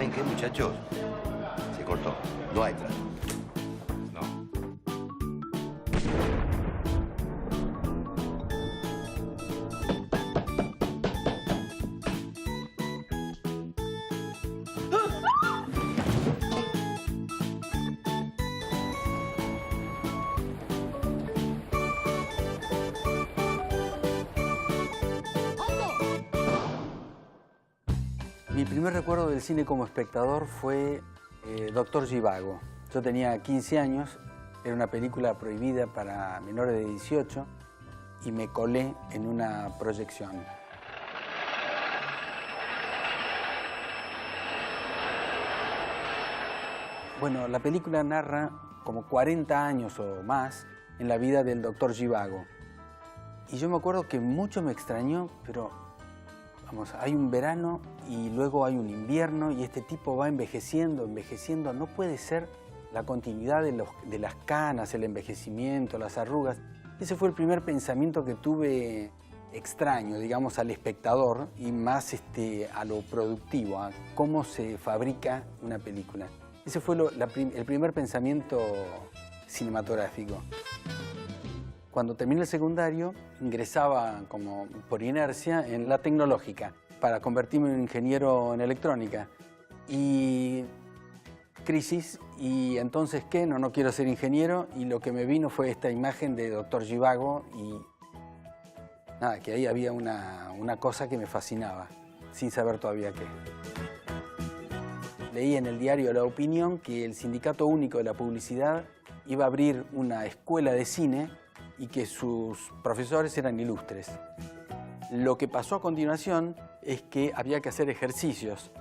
¿Saben qué, muchachos? Se cortó. No hay trato. No. Mi primer recuerdo del cine como espectador fue Doctor Zhivago. Yo tenía 15 años, era una película prohibida para menores de 18 y me colé en una proyección. Bueno, la película narra como 40 años o más en la vida del Doctor Zhivago. Y yo me acuerdo que mucho me extrañó, pero vamos, hay un verano y luego hay un invierno y este tipo va envejeciendo, envejeciendo. No puede ser la continuidad de las canas, el envejecimiento, las arrugas. Ese fue el primer pensamiento que tuve extraño, digamos, al espectador y más a lo productivo, a cómo se fabrica una película. Ese fue el primer pensamiento cinematográfico. Cuando terminé el secundario, ingresaba como por inercia en la tecnológica para convertirme en ingeniero en electrónica. Y crisis, y entonces, ¿qué? No quiero ser ingeniero, y lo que me vino fue esta imagen de Doctor Zhivago y nada, que ahí había una cosa que me fascinaba, sin saber todavía qué. Leí en el diario La Opinión que el Sindicato Único de la Publicidad iba a abrir una escuela de cine y que sus profesores eran ilustres. Lo que pasó a continuación es que había que hacer ejercicios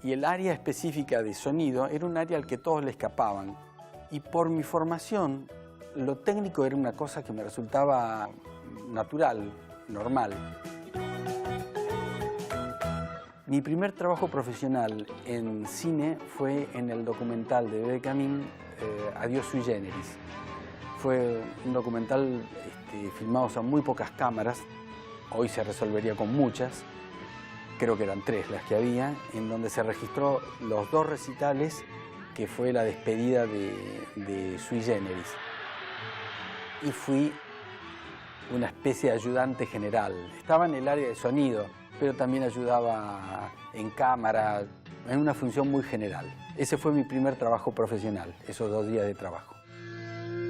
y el área específica de sonido era un área al que todos le escapaban. Y por mi formación, lo técnico era una cosa que me resultaba natural, normal. Mi primer trabajo profesional en cine fue en el documental de Bebe Camín, Adiós sui generis. Fue un documental filmado a muy pocas cámaras, hoy se resolvería con muchas, creo que eran 3 las que había, en donde se registró los 2 recitales que fue la despedida de Sui Generis. Y fui una especie de ayudante general. Estaba en el área de sonido, pero también ayudaba en cámara, en una función muy general. Ese fue mi primer trabajo profesional, esos 2 días de trabajo.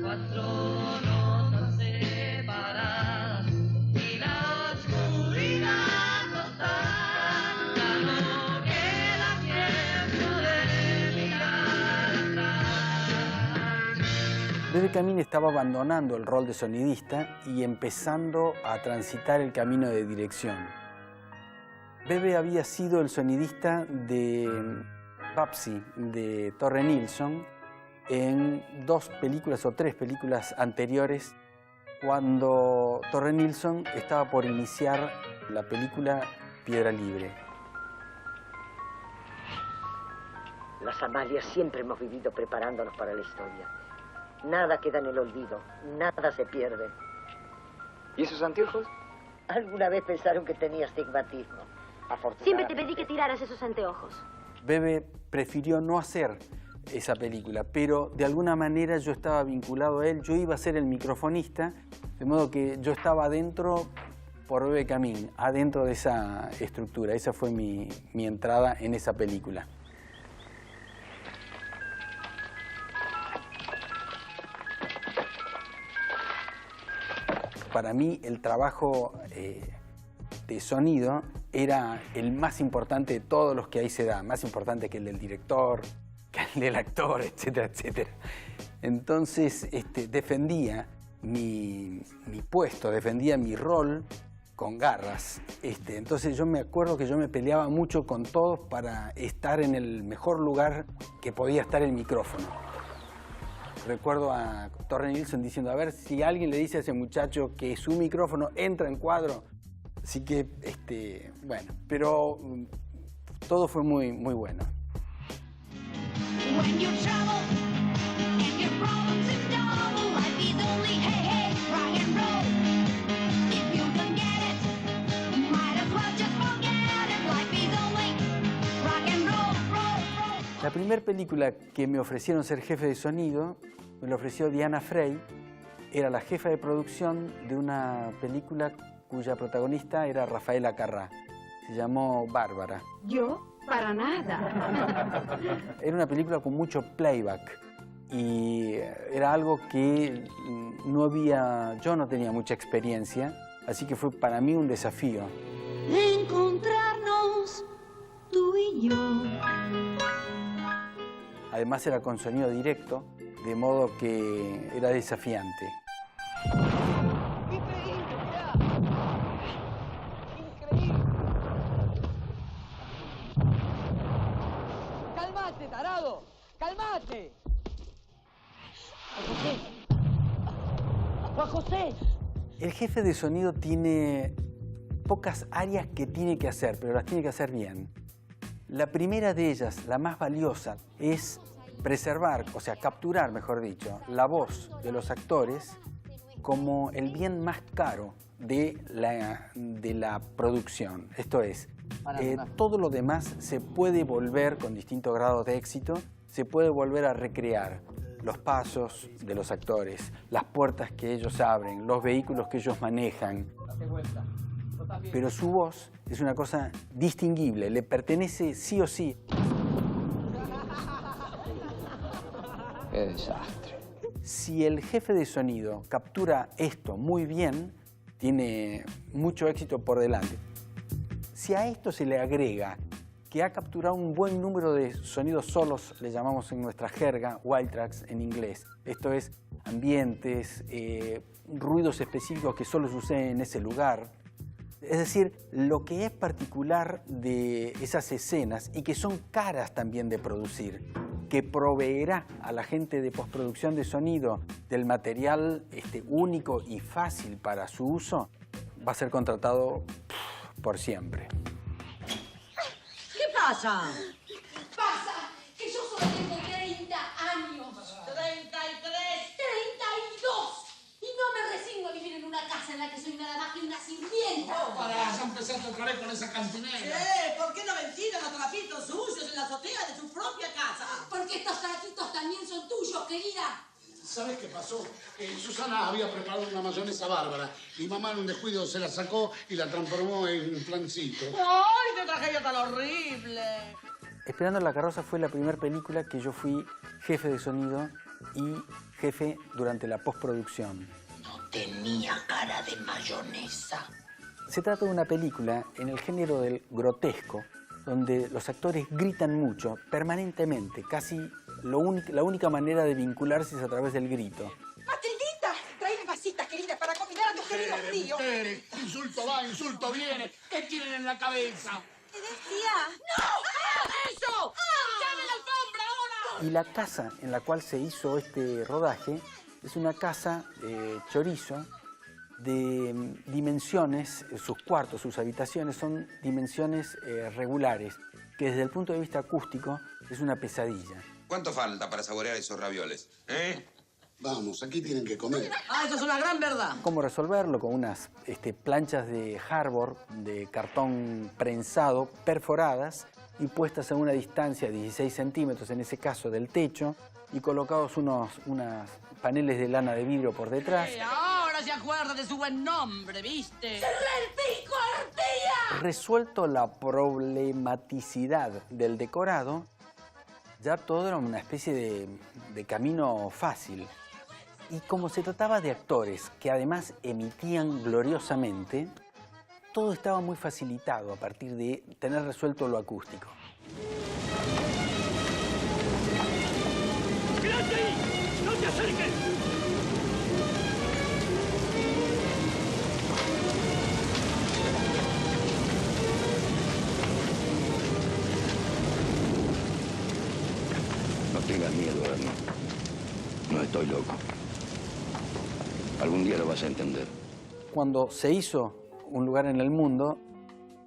4 rosas separadas y la oscuridad total. Ya no queda tiempo de mirar atrás. Bebe Camín estaba abandonando el rol de sonidista y empezando a transitar el camino de dirección. Bebe había sido el sonidista de Babsy, de Torre Nilsson, en 2 películas o 3 películas anteriores, cuando Torre Nilsson estaba por iniciar la película Piedra Libre. Las Amalias siempre hemos vivido preparándonos para la historia. Nada queda en el olvido, nada se pierde. ¿Y esos anteojos? Alguna vez pensaron que tenía astigmatismo. Siempre te pedí que tiraras esos anteojos. Bebe prefirió no hacer esa película, pero de alguna manera yo estaba vinculado a él, yo iba a ser el microfonista, de modo que yo estaba adentro por Bebe Camín, adentro de esa estructura. Esa fue mi entrada en esa película. Para mí el trabajo de sonido era el más importante de todos los que ahí se da, más importante que el del director, que el del actor, etcétera, etcétera. Entonces defendía mi puesto, defendía mi rol con garras. Entonces yo me acuerdo que yo me peleaba mucho con todos para estar en el mejor lugar que podía estar el micrófono. Recuerdo a Torre Nilsson diciendo, a ver si alguien le dice a ese muchacho que su micrófono entra en cuadro. Así que, bueno, pero todo fue muy, muy bueno. La primera película que me ofrecieron ser jefe de sonido me la ofreció Diana Frey. Era la jefa de producción de una película cuya protagonista era Rafaela Carrà. Se llamó Bárbara. Yo, para nada. Era una película con mucho playback y era algo que yo no tenía mucha experiencia, así que fue para mí un desafío. Encontrarnos tú y yo. Además era con sonido directo, de modo que era desafiante. ¡Increíble, mirá! ¡Increíble! ¡Calmate, tarado! ¡Calmate! ¡Juan José! El jefe de sonido tiene pocas áreas que tiene que hacer, pero las tiene que hacer bien. La primera de ellas, la más valiosa, es preservar, o sea, capturar, mejor dicho, la voz de los actores como el bien más caro de la producción. Esto es, todo lo demás se puede volver, con distintos grados de éxito, se puede volver a recrear. Los pasos de los actores, las puertas que ellos abren, los vehículos que ellos manejan. Pero su voz es una cosa distinguible, le pertenece sí o sí. Qué desastre. Si el jefe de sonido captura esto muy bien, tiene mucho éxito por delante. Si a esto se le agrega que ha capturado un buen número de sonidos solos, le llamamos en nuestra jerga wild tracks en inglés. Esto es ambientes, ruidos específicos que solo suceden en ese lugar. Es decir, lo que es particular de esas escenas y que son caras también de producir, que proveerá a la gente de postproducción de sonido del material único y fácil para su uso, va a ser contratado por siempre. ¿Qué pasa? Pasa que yo solo tengo 30 años. 33. 32. Y no me resigno a vivir en una casa en la que soy nada más que una sirvienta. Para, ya empezaste otra vez con esa cantinera. ¿Por qué no ventilan los trapitos sucios en la azotea de su propia casa? Porque estos trapitos también son tuyos, querida. ¿Sabes qué pasó? Susana había preparado una mayonesa bárbara. Mi mamá en un descuido se la sacó y la transformó en flancito. ¡Ay, qué tragedia tan horrible! Esperando la carroza fue la primera película que yo fui jefe de sonido y jefe durante la postproducción. No tenía cara de mayonesa. Se trata de una película en el género del grotesco, donde los actores gritan mucho, permanentemente. Casi la única manera de vincularse es a través del grito. Matildita, trae las vasitas, querida, para combinar a tu querido frío. Insulto va, insulto viene. ¿Qué tienen en la cabeza? Te decía... ¡No! ¡Hagas eso! ¡Llame la alfombra ahora! Y la casa en la cual se hizo este rodaje es una casa chorizo de dimensiones, sus cuartos, sus habitaciones son dimensiones regulares, que desde el punto de vista acústico es una pesadilla. ¿Cuánto falta para saborear esos ravioles? Vamos, aquí tienen que comer. ¡Ah, eso es una gran verdad! ¿Cómo resolverlo? Con unas planchas de hardboard, de cartón prensado, perforadas y puestas a una distancia de 16 centímetros, en ese caso del techo, y colocados unos paneles de lana de vidrio por detrás. Ahora se acuerda de su buen nombre, ¿viste? ¡Cerré el pico, Artía! Resuelto la problematicidad del decorado, ya todo era una especie de camino fácil. Y como se trataba de actores que además emitían gloriosamente, todo estaba muy facilitado a partir de tener resuelto lo acústico. ¡Quédate ahí! ¡No te acerques! No tengas miedo, Erno. No estoy loco. Algún día lo vas a entender. Cuando se hizo Un lugar en el mundo,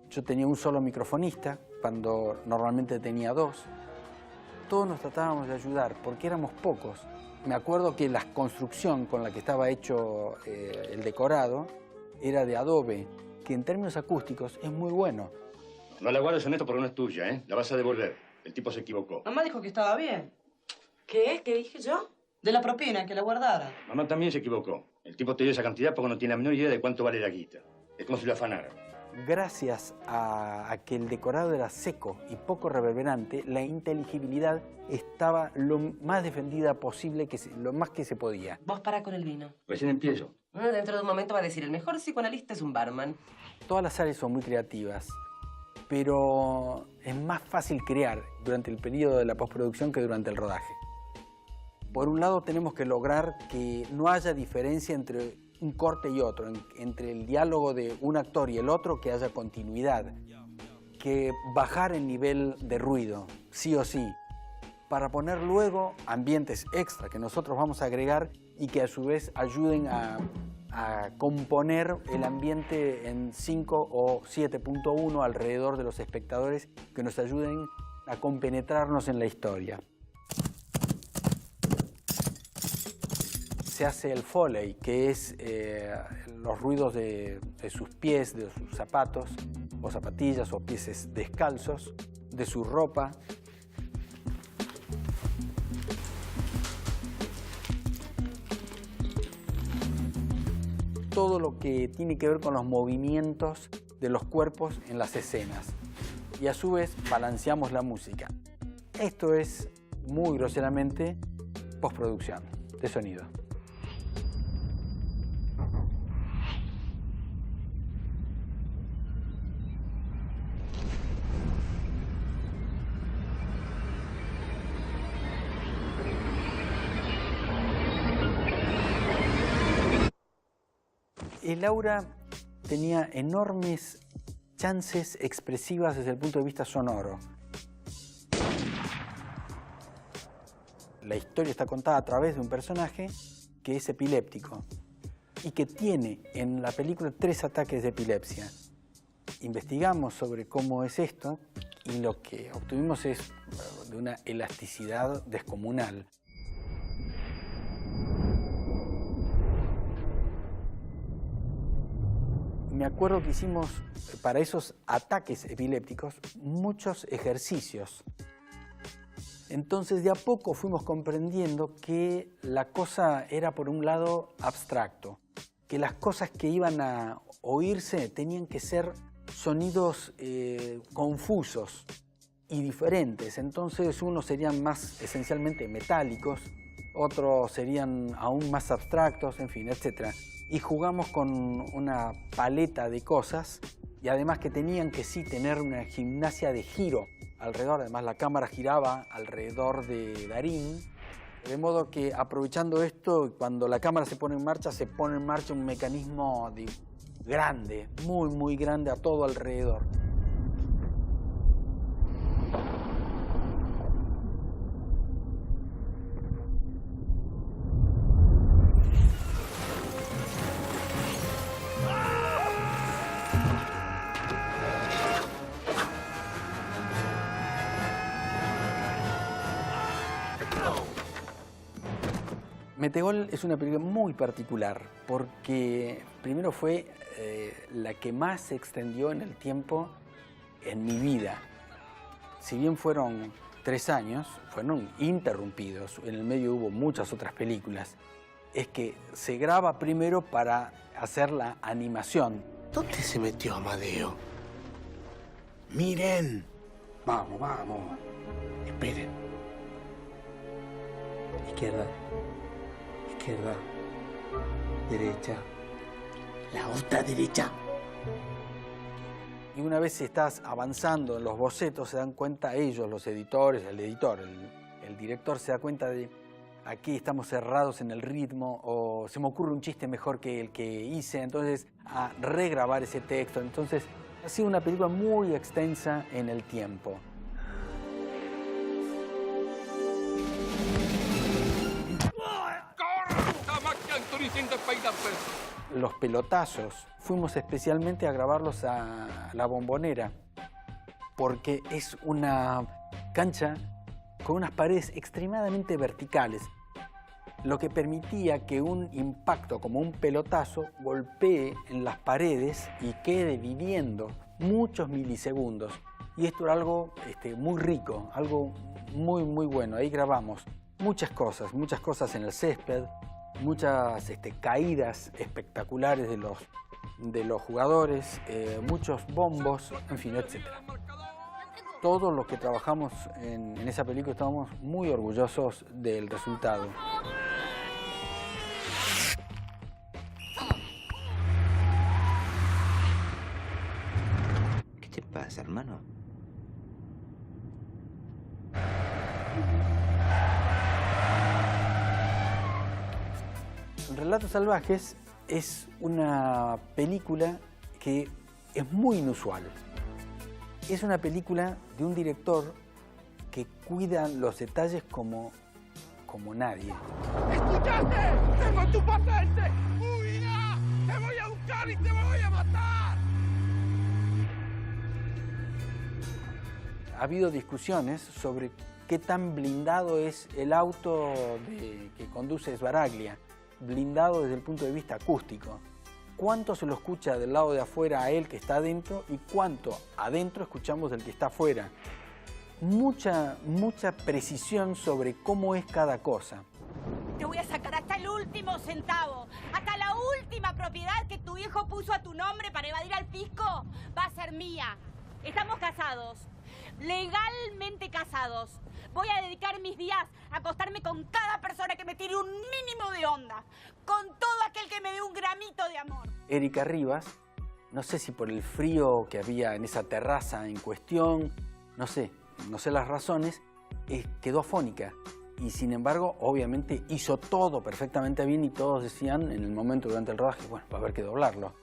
yo tenía un solo microfonista, cuando normalmente tenía dos. Todos nos tratábamos de ayudar, porque éramos pocos. Me acuerdo que la construcción con la que estaba hecho el decorado era de adobe, que en términos acústicos es muy bueno. No la guardes en esto porque no es tuya, ¿eh? La vas a devolver. El tipo se equivocó. Mamá dijo que estaba bien. ¿Qué? ¿Qué dije yo? De la propina, que la guardara. Mamá también se equivocó. El tipo te dio esa cantidad porque no tiene la menor idea de cuánto vale la guita. Es como si lo afanara. Gracias a que el decorado era seco y poco reverberante, la inteligibilidad estaba lo más defendida posible, lo más que se podía. Vos pará con el vino. Recién empiezo. Dentro de un momento va a decir, el mejor psicoanalista es un barman. Todas las áreas son muy creativas, pero es más fácil crear durante el periodo de la postproducción que durante el rodaje. Por un lado tenemos que lograr que no haya diferencia entre un corte y otro, entre el diálogo de un actor y el otro, que haya continuidad, que bajar el nivel de ruido, sí o sí, para poner luego ambientes extra que nosotros vamos a agregar y que a su vez ayuden a componer el ambiente en 5 o 7.1 alrededor de los espectadores, que nos ayuden a compenetrarnos en la historia. Se hace el Foley, que es los ruidos de sus pies, de sus zapatos, o zapatillas, o pies descalzos, de su ropa. Todo lo que tiene que ver con los movimientos de los cuerpos en las escenas. Y a su vez balanceamos la música. Esto es, muy groseramente, postproducción de sonido. El aura tenía enormes chances expresivas desde el punto de vista sonoro. La historia está contada a través de un personaje que es epiléptico y que tiene en la película 3 ataques de epilepsia. Investigamos sobre cómo es esto y lo que obtuvimos es de una elasticidad descomunal. Me acuerdo que hicimos para esos ataques epilépticos muchos ejercicios. Entonces de a poco fuimos comprendiendo que la cosa era por un lado abstracto, que las cosas que iban a oírse tenían que ser sonidos confusos y diferentes. Entonces unos serían más esencialmente metálicos, otros serían aún más abstractos, en fin, etc. Y jugamos con una paleta de cosas y además que tenían que sí tener una gimnasia de giro alrededor. Además la cámara giraba alrededor de Darín, de modo que aprovechando esto, cuando la cámara se pone en marcha un mecanismo grande, muy grande a todo alrededor. Metegol es una película muy particular porque primero fue la que más se extendió en el tiempo en mi vida. Si bien fueron 3 años, fueron interrumpidos, en el medio hubo muchas otras películas. Es que se graba primero para hacer la animación. ¿Dónde se metió Amadeo? ¡Miren! Vamos, vamos. Esperen. Izquierda. Izquierda. Derecha. La otra derecha. Y una vez estás avanzando en los bocetos, se dan cuenta ellos, los editores, el editor, el director se da cuenta de aquí estamos cerrados en el ritmo, o se me ocurre un chiste mejor que el que hice, entonces a regrabar ese texto. Entonces ha sido una película muy extensa en el tiempo. Los pelotazos fuimos especialmente a grabarlos a La Bombonera porque es una cancha con unas paredes extremadamente verticales, lo que permitía que un impacto como un pelotazo golpee en las paredes y quede viviendo muchos milisegundos. Y esto era algo muy rico, algo muy bueno. Ahí grabamos muchas cosas en el césped, muchas caídas espectaculares de los jugadores, muchos bombos, en fin, etc. Todos los que trabajamos en esa película estábamos muy orgullosos del resultado. ¿Qué te pasa, hermano? Relatos Salvajes es una película que es muy inusual. Es una película de un director que cuida los detalles como nadie. ¡Escuchaste! ¡Tengo tu patente! ¡Huida! ¡Te voy a buscar y te voy a matar! Ha habido discusiones sobre qué tan blindado es el auto que conduce Sbaraglia, blindado desde el punto de vista acústico. ¿Cuánto se lo escucha del lado de afuera a él que está adentro y cuánto adentro escuchamos del que está afuera? Mucha precisión sobre cómo es cada cosa. Te voy a sacar hasta el último centavo, hasta la última propiedad que tu hijo puso a tu nombre para evadir al fisco, va a ser mía. Estamos casados, legalmente casados. Voy a dedicar mis días a acostarme con cada persona que me tire un mínimo de onda, con todo aquel que me dé un gramito de amor. Erika Rivas, no sé si por el frío que había en esa terraza en cuestión, no sé las razones, quedó afónica. Y sin embargo, obviamente hizo todo perfectamente bien y todos decían en el momento durante el rodaje, bueno, va a haber que doblarlo.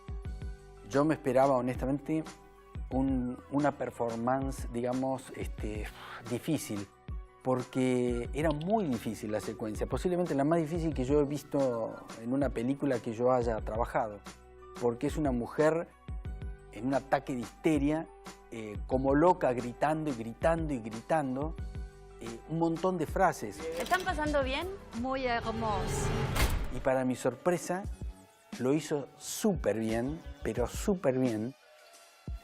Yo me esperaba honestamente una performance, digamos, difícil, porque era muy difícil la secuencia, posiblemente la más difícil que yo he visto en una película que yo haya trabajado, porque es una mujer en un ataque de histeria, como loca, gritando y gritando y gritando, un montón de frases. ¿Están pasando bien? Muy hermoso. Y para mi sorpresa, lo hizo súper bien, pero súper bien.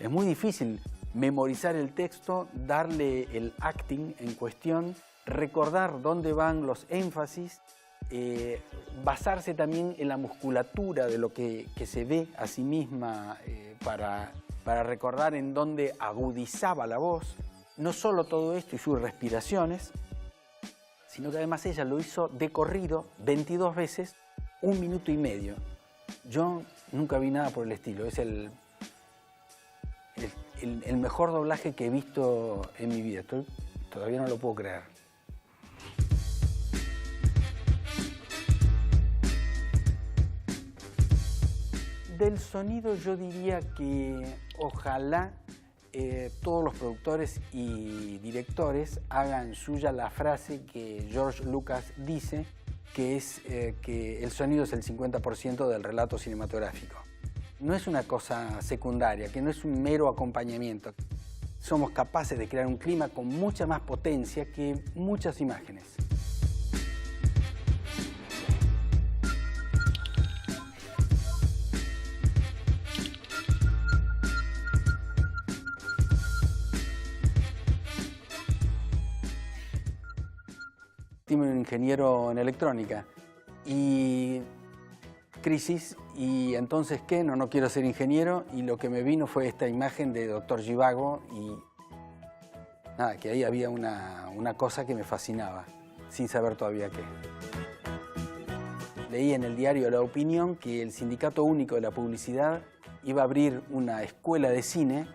Es muy difícil memorizar el texto, darle el acting en cuestión, recordar dónde van los énfasis, basarse también en la musculatura de lo que se ve a sí misma para recordar en dónde agudizaba la voz. No solo todo esto y sus respiraciones, sino que además ella lo hizo de corrido 22 veces, 1 minuto y medio. Yo nunca vi nada por el estilo. Es el mejor doblaje que he visto en mi vida. Todavía no lo puedo creer. Del sonido yo diría que ojalá todos los productores y directores hagan suya la frase que George Lucas dice, que es que el sonido es el 50% del relato cinematográfico. No es una cosa secundaria, que no es un mero acompañamiento. Somos capaces de crear un clima con mucha más potencia que muchas imágenes. Tengo un ingeniero en electrónica y crisis, y entonces ¿qué? No quiero ser ingeniero, y lo que me vino fue esta imagen de Dr. Zhivago y nada, que ahí había una cosa que me fascinaba, sin saber todavía qué. Leí en el diario La Opinión que el Sindicato Único de la Publicidad iba a abrir una escuela de cine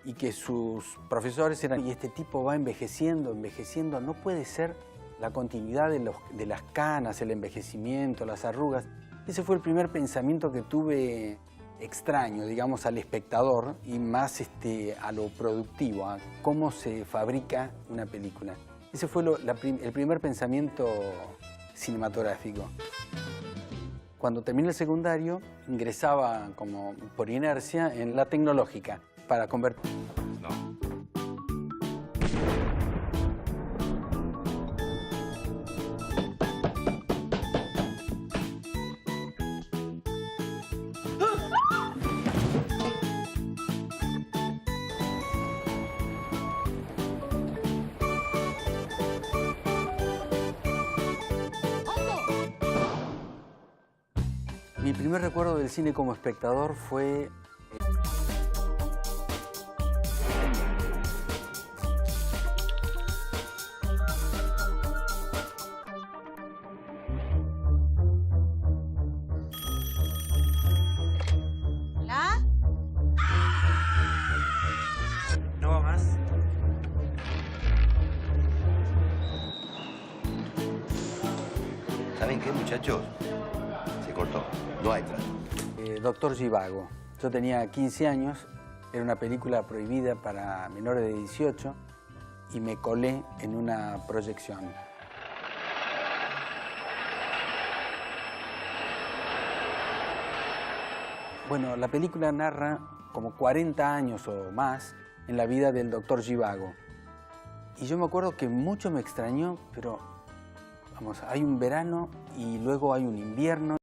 y que sus profesores eran, y este tipo va envejeciendo, no puede ser la continuidad de las canas, el envejecimiento, las arrugas. Ese fue el primer pensamiento que tuve extraño, digamos, al espectador y más a lo productivo, a cómo se fabrica una película. Ese fue el primer pensamiento cinematográfico. Cuando terminé el secundario, ingresaba como por inercia en la tecnológica para convertir... No. Mi primer recuerdo del cine como espectador fue... ¿La? ¿No va más? ¿Saben qué, muchachos? Se cortó. No hay trato. Doctor Zhivago. Yo tenía 15 años, era una película prohibida para menores de 18 y me colé en una proyección. Bueno, la película narra como 40 años o más en la vida del Dr. Zhivago. Y yo me acuerdo que mucho me extrañó, pero vamos, hay un verano y luego hay un invierno.